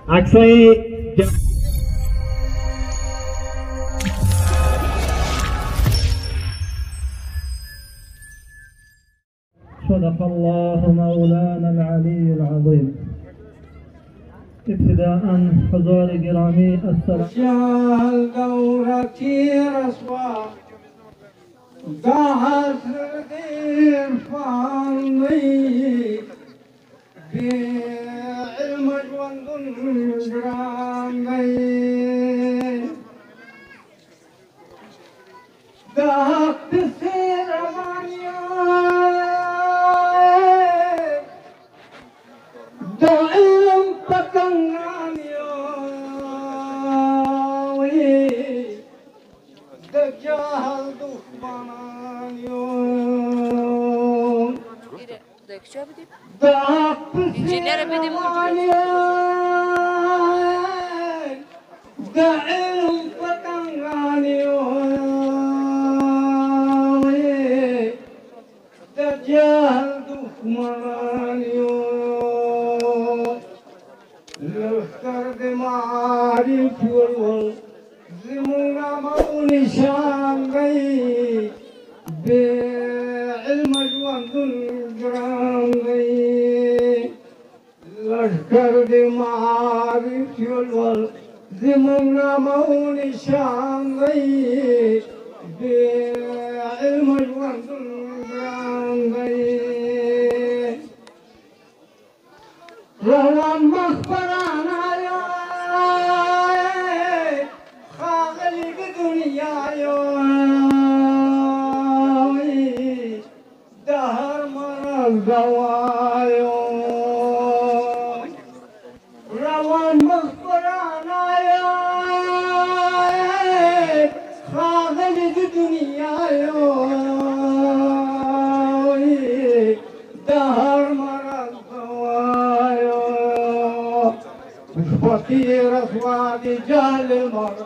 عکسای صدق الله مولانا العلي العظيم. ابتداء حضور گرامی السلام. جال دورتی رسوا دا حسر دیر فانی بی علم جوندن جرانی دا حق سیر امانیای دا علم پکنانیای دا جهل دخمانیای دا حق سیر امانیای دا علم پکنانیای دا جهل دخمانیای لفتر دماری فیول زمونا مونشان گئی بے علم جواندن گران گئی لشکر دماری فیول زمونا مونشان گئی بے علم جواندن گران گئی روان مخبران آیای خاغلیگ دنیای دهر مرز دوای روان مخبران آیای خاغلیگ دنیای دهر مرز دوای فقیر اسواد جال مر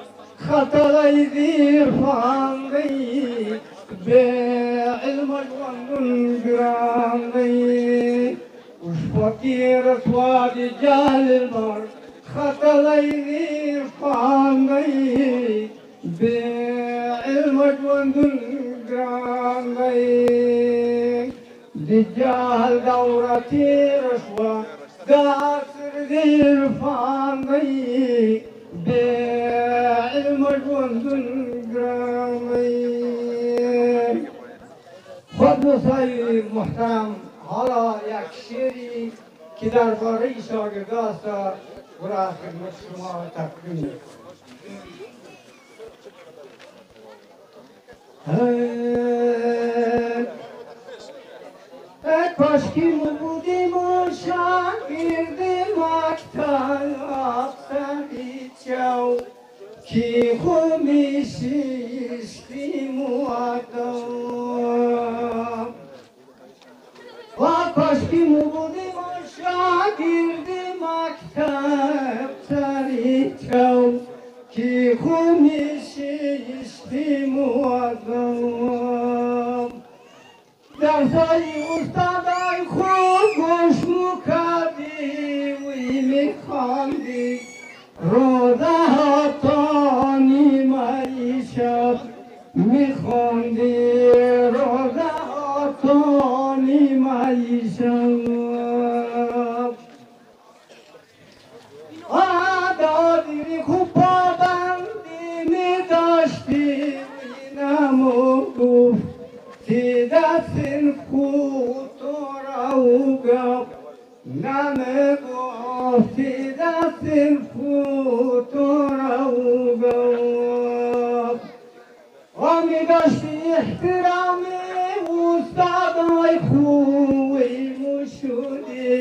خطر دیر فانگی بے علم جوندن گرانگی فقیر اسواد جال مر خطر دیر فانگی بے علم جوندن گرانگی دجال دورتی رسوا داسر دیر فانگی بے علم جوندن گرامی خود مسایی محترم حالا یک شعری که درباره شاگرداست و را خدمت شما تقدیم کاشکی بودیم و شاگرد مکتب سری چاو کی خمیشیشتی مادم و کاشکی بودیم و شاگرد مکتب سری چاو کی خمیشیشتی مادم درسای استادای خوب گوش میکردی وی میخواندی روزه ها تا نیمه شب میخواندی روزه ها تا نیمه شب دادی خوب پابندی میداشتی وی نمو گفت دستین خود را گفت نمیگفتی دستین خود را گفت و میداشتی احترام استادای خوبی مشودی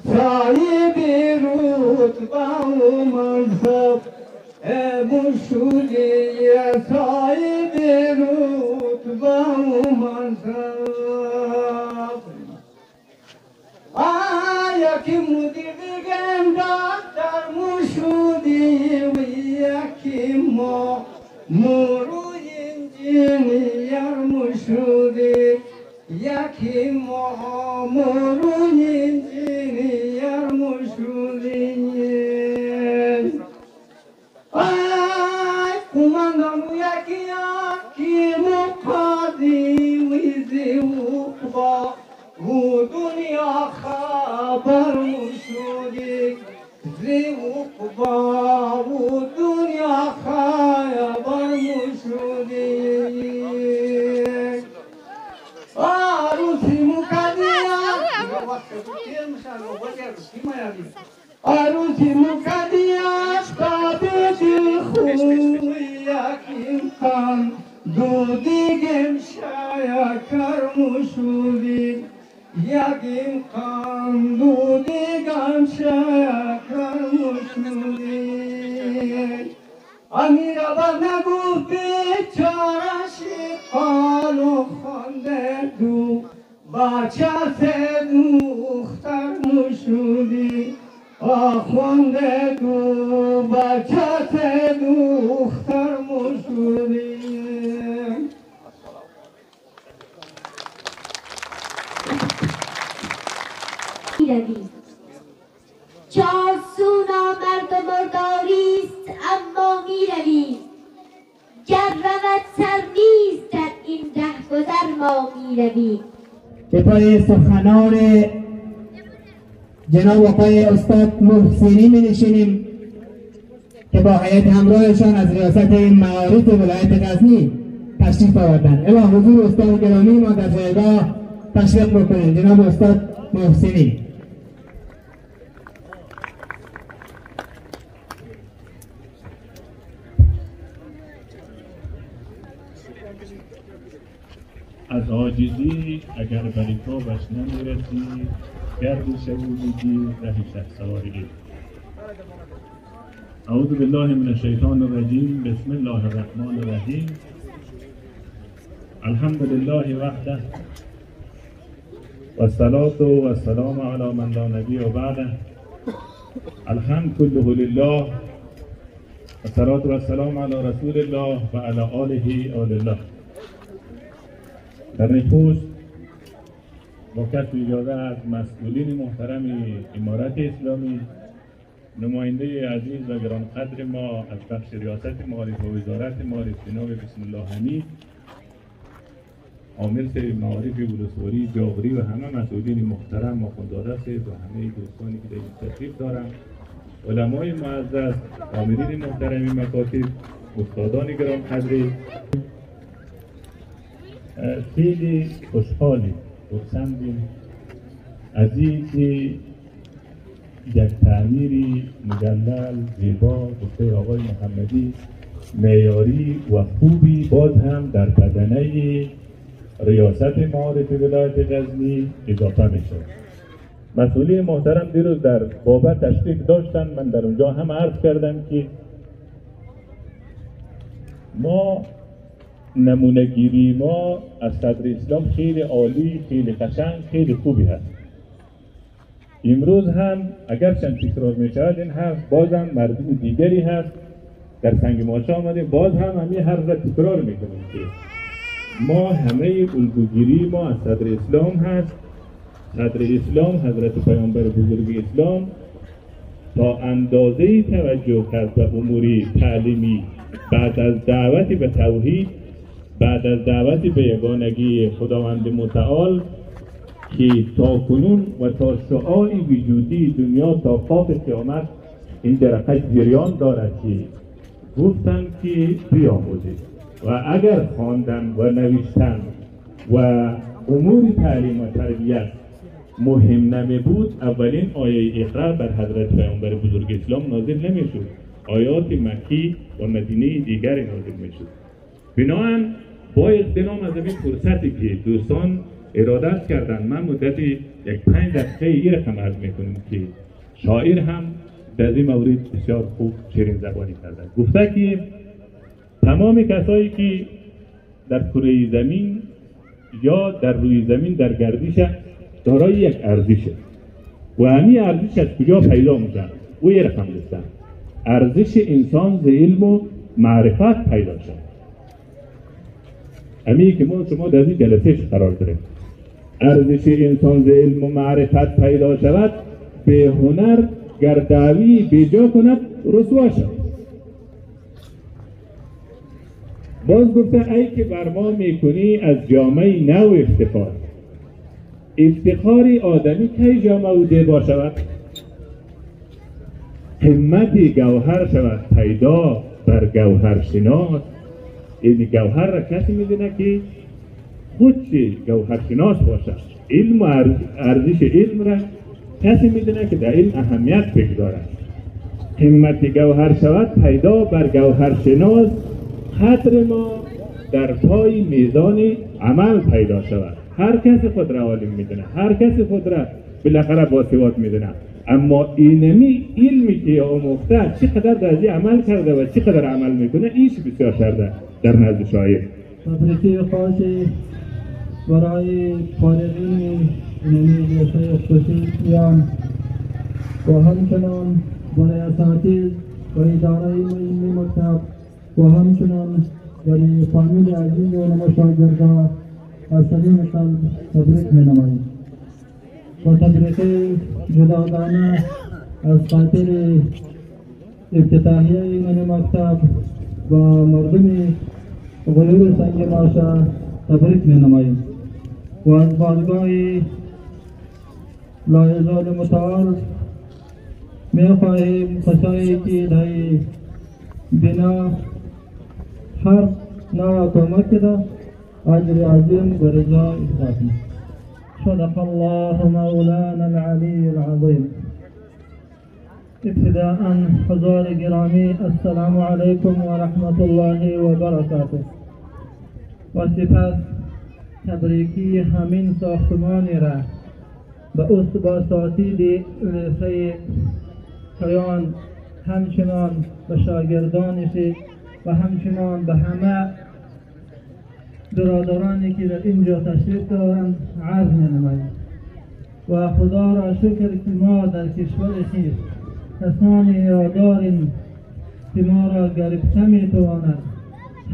صاحب رتبه و منصب مشودی صاحب رتبه و منصب یکی مدیر دیگم دکتر مشودی و یکی ما مرو یکی مامورون اینجینی یرموشولین ای کماندانو یکی مقادی ویزی وقبا و دنیا خبر مشودی زی وقبا و دنیا خبر مشودی عروسی مقدیا عروسی مقدیاش قابل خوی یکیم کن دو دیگم شایا کرموشودی یکیم کن دو دیگم شایا کرموشودی امیر آباد نگو بیچارشی قالو خونده دو بچه دختر مشودی آخونده دو بچه دختر مشودی چار سونا مرد و مرداریست اما می روی گر رود سر نیست در این رهگذر ما می روی. به پای سخنان جناب آقای استاد محسنی می نشینیم که با هیئت همراهشان از ریاست معارف ولایت غزنی تشریف آوردند. الا حضور استاد گرامی ما در جایگاه تشریف بکنید. جناب استاد محسنی. از عاجزی اگر بری تو بش نمیرسی گردش بودی رهی شخصواری. اعوذ بالله من الشیطان الرجیم. بسم الله الرحمن الرحیم. الحمد لله وحده والصلاة والسلام على من لا نبی بعده. الحمد كله لله والصلاة والسلام على رسول الله و علی آله آل الله. در نخست با کسب اجازه از مسئولین محترم امارت اسلامی، نماینده عزیز و گرانقدر ما از بخش ریاست معارف و وزارت معارف جناب بسم الله حمید، عامل معارف ولسوالی جاغری و همه مسئولین محترم آخوندزاده صاحب و همه دوستانی که در این تشریف دارم، علمای معزز، عاملین محترم مکاتب، استادان گرانقدر، خیلی خوشحالیم، خرسندیم از اینکه یک تعمیری مجلل، زیبا، گفته آقای محمدی، معیاری و خوبی باز هم در بدنه ریاست معارف ولایت غزنی اضافه میشه. مسئولین محترم دیروز در بابت تشریف داشتن. من در اونجا هم عرض کردم که ما نمونه‌گیری ما از صدر اسلام خیلی عالی، خیلی قشنگ، خیلی خوبی هست. امروز هم اگر چند تکرار می شود این حرف، بازم مردم دیگری هست در سنگ ماشه آمده باز هم همین حرف را تکرار میکنیم که ما همه الگوگیری ما از صدر اسلام هست. صدر اسلام حضرت پیامبر بزرگ اسلام تا اندازه توجه کرد به امور تعلیمی بعد از دعوت به توحید، بعد از دعوت به یگانگی خداوند متعال که تا کنون و تا شعاع وجودی دنیا تا قاف قیامت این درقه جریان دارد که گفتن که بیاموزید و اگر خواندن و نوشتن و امور تعلیم و تربیت مهم نمی بود، اولین آیه اقرا بر حضرت پیامبر بزرگ اسلام نازل نمی شد. آیات مکی و مدینه دیگر نازل می شد. بنابراین با اغتنام از این فرصتی که دوستان ارادت کردن، من مدت 5 دقیقه این رقم عرض میکنیم که شاعر هم در این مورد بسیار خوب شیرین زبانی کرده. گفته که تمام کسایی که در کره زمین یا در روی زمین در گردش دارای یک ارزشه و همین ارزش از کجا پیدا میشه؟ او یه رقم گفتن: ارزش انسان ز علم و معرفت پیدا شد. همین که ما شما در این جلسه قرار داریم. ارزش انسان ز علم و معرفت پیدا شود، به هنر گر دعوی بیجا کند رسوا شود. باز گفته ای که بر ما میکنی از جامعه نو افتخار، افتخاری آدمی کی جامعه او دیبا شود؟ همتی گوهر شود پیدا بر گوهر شناس. این گوهر را کسی میدونه که خودش گوهر شناس باشد. علم و ارزش علم را کسی میدونه که در علم اهمیت بگذارد. همت گوهر شود پیدا بر گوهر شناس، خاطر ما در پای میزان عمل پیدا شود. هر کسی خود را عالم میدونه، هر کسی خود را بالاخره باسواد میدونه، اما اینمی علمی که آموخته چقدر درجه عمل کرده و چقدر عمل میکنه ایش بسیار شرده در نزد شاعر. تبریکی خاصی برای فارغین رشته خصوصیان و همچنان برای اساتید و اداره علمی مکتب و همچنان برای فامیل عزیز و شاگردان از صمیم قلب تبریک می‌نماییم و تبریک جداگانه از خاطر افتتاحیه این مکتب و مردم غیور سنگ ماشا تبریک می‌نماییم و از بارگاه لایزال متعال می‌خواهیم کسایی که در بنا هر نوع کمک کرده اجر عظیم به رضا اضافی. صدق الله مولانا العلی العظیم. ابتداء حضار گرامی السلام علیکم و رحمت الله و برکاته. و سپس تبریکی همین ساختمانی را به اساتید لیسه کیان، همچنان به شاگردانش و همچنان به همه برادرانی که در اینجا تشریف دارند عرض می‌نماییم و خدا را شکر که ما در کشور خویش کسانی را داریم که ما را گرفته می‌تواند،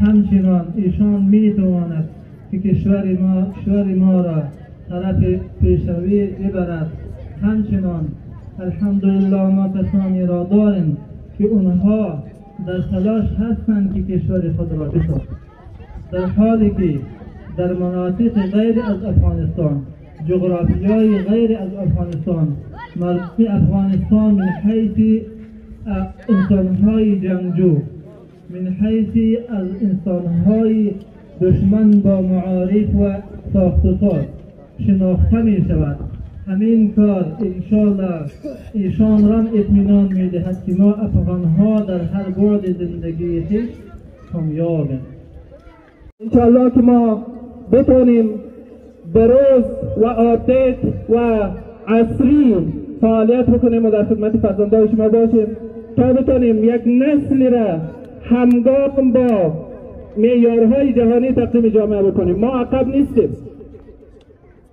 همچنان ایشان می‌تواند که کشور ما را طرف پیشروی ببرد. همچنان الحمدلله ما کسانی را داریم که اونها در تلاش هستند که کشور خود را بسازند، در حالی که در مناطق غیر از افغانستان، جغرافیای غیر از افغانستان، مردم افغانستان من حیث انسانهای جنگجو، من حیث از انسانهای دشمن با معارف و ساخت و ساز شناخته می شود. همین کار انشاءالله ایشان را اطمینان می دهد که ما افغانها در هر بعد زندگی خویش کامیابیم. انشاءالله که ما بتونیم بروز و آپدیت و عصری فعالیت بکنیم و در خدمت فرزندان شما باشیم تا بتونیم یک نسلی را همگام با معیارهای جهانی تقدیم جامعه بکنیم. ما عقب نیستیم،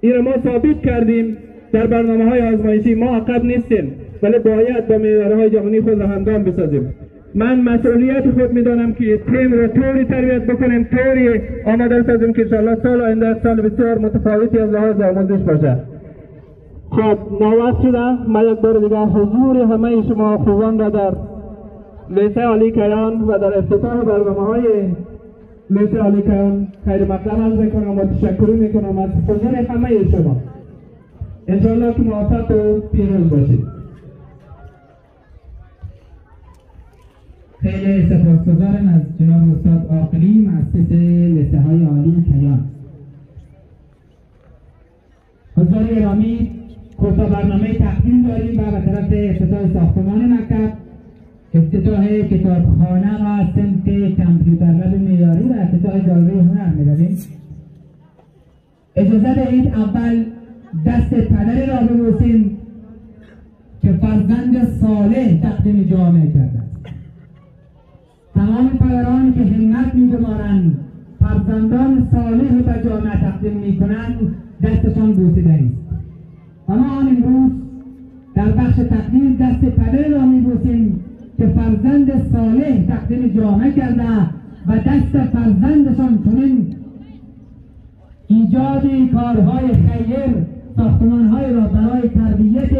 این ما ثابت کردیم در برنامه‌های آزمایشی. ما عقب نیستیم، ولی باید با معیارهای جهانی خود را همگام بسازیم. من مسئولیت خود میدانم که تیم را طوری تربیت بکنیم، طوری آماده سازیم که انشاءالله سال آینده سال بسیار متفاوتی از لحاظ آموزش باشه. خب نوبت شده ما یک بار دیگه حضور همه شما خوبان را در لیسه عالی کیان و در افتتاح برنامه‌های لیسه عالی کیان خیر مقدم عرض میکنم و تشکر میکنم از حضور همه شما. انشاءالله که موفق و پیروز باشید. خیلی سپاسگزارم از جناب استاد عاقلی مؤسس لیسه های عالی کیان. حضار گرامی کوتاه برنامه تقدیم داریم و به طرف افتتاح ساختمان مکتب، افتتاح کتابخانه و سمت کامپیوتر لب معیاری و افتتاح گالری هنر می‌رویم. اجازه دهید اول دست پدری را ببوسیم که فرزند صالح تقدیم جامعه کرده. تمام پدرانی که همت می‌گذارند فرزندان صالح را به جامعه تقدیم می‌کنند دستشان بوسیده است. اما امروز در بخش تقدیم دست پدر را می‌بوسیم که فرزند صالح تقدیم جامعه کرده و دست فرزندشان چنین ایجاد کارهای خیر، ساختمان‌های را برای تربیت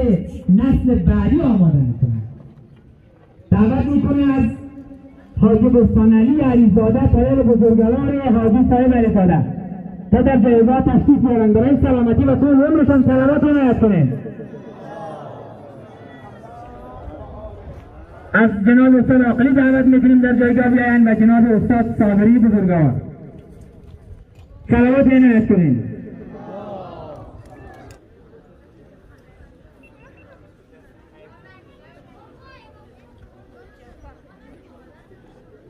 نسل بعدی آماده می‌کنند. دعوت می‌کنه از حاجی بستانعلی علیزاده طایب بزرگوار حاجی صاحب علیزاده تا در جایگاه تشریف بیارند برای سلامتی و طول عمرشان صلوات عنایت کنه. از جناب استاد عاقلی دعوت می‌کنیم در جایگاه بیایند و جناب استاد صابری بزرگوار صلوات عنایت کنیم.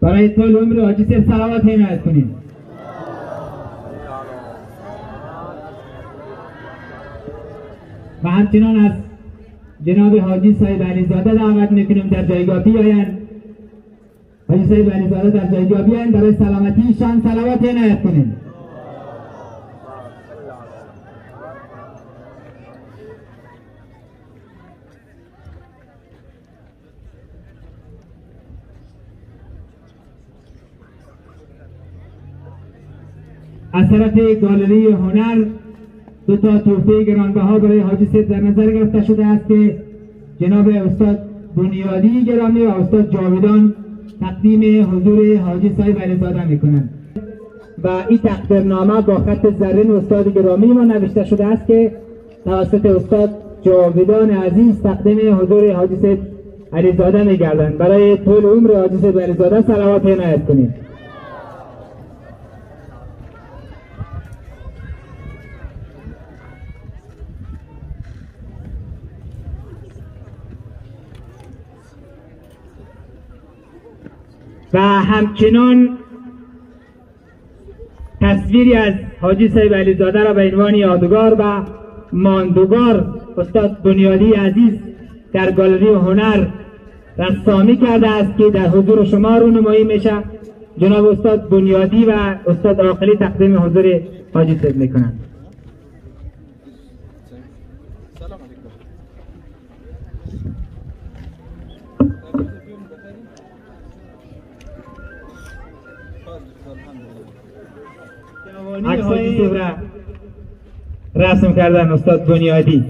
برای طول عمر حاجی صاحب صلوات عنایت کنیم. و همچنان از جناب حاجی صاحب علیزاده دعوت میکنیم در جایگاه بیایند. حاجی صاحب علیزاده در جایگاه بیایند برای سلامتی شان صلوات عنایت کنیم. از طرف گالری هنر دو تا تحفه گرانبها برای حاجی صاحب در نظر گرفته شده است که جناب استاد بنیادی گرامی و استاد جاویدان تقدیم حضور حاجی صاحب علیزاده میکنند و این تقدیرنامه با خط زرین استاد گرامی ما نوشته شده است که توسط استاد جاویدان عزیز تقدیم حضور حاجی صاحب علیزاده میگردند. برای طول عمر حاجی صاحب علیزاده صلوات عنایت کنید. و همچنان تصویری از حاجی صاحب علیزاده را به عنوان یادگار و ماندگار استاد بنیادی عزیز در گالری هنر رسامی کرده است که در حضور شما رونمایی میشه. جناب استاد بنیادی و استاد عاقلی تقدیم حضور حاجی صاحب میکنند. عکس حاجی صاحب را رسم کردن استاد بنیادی.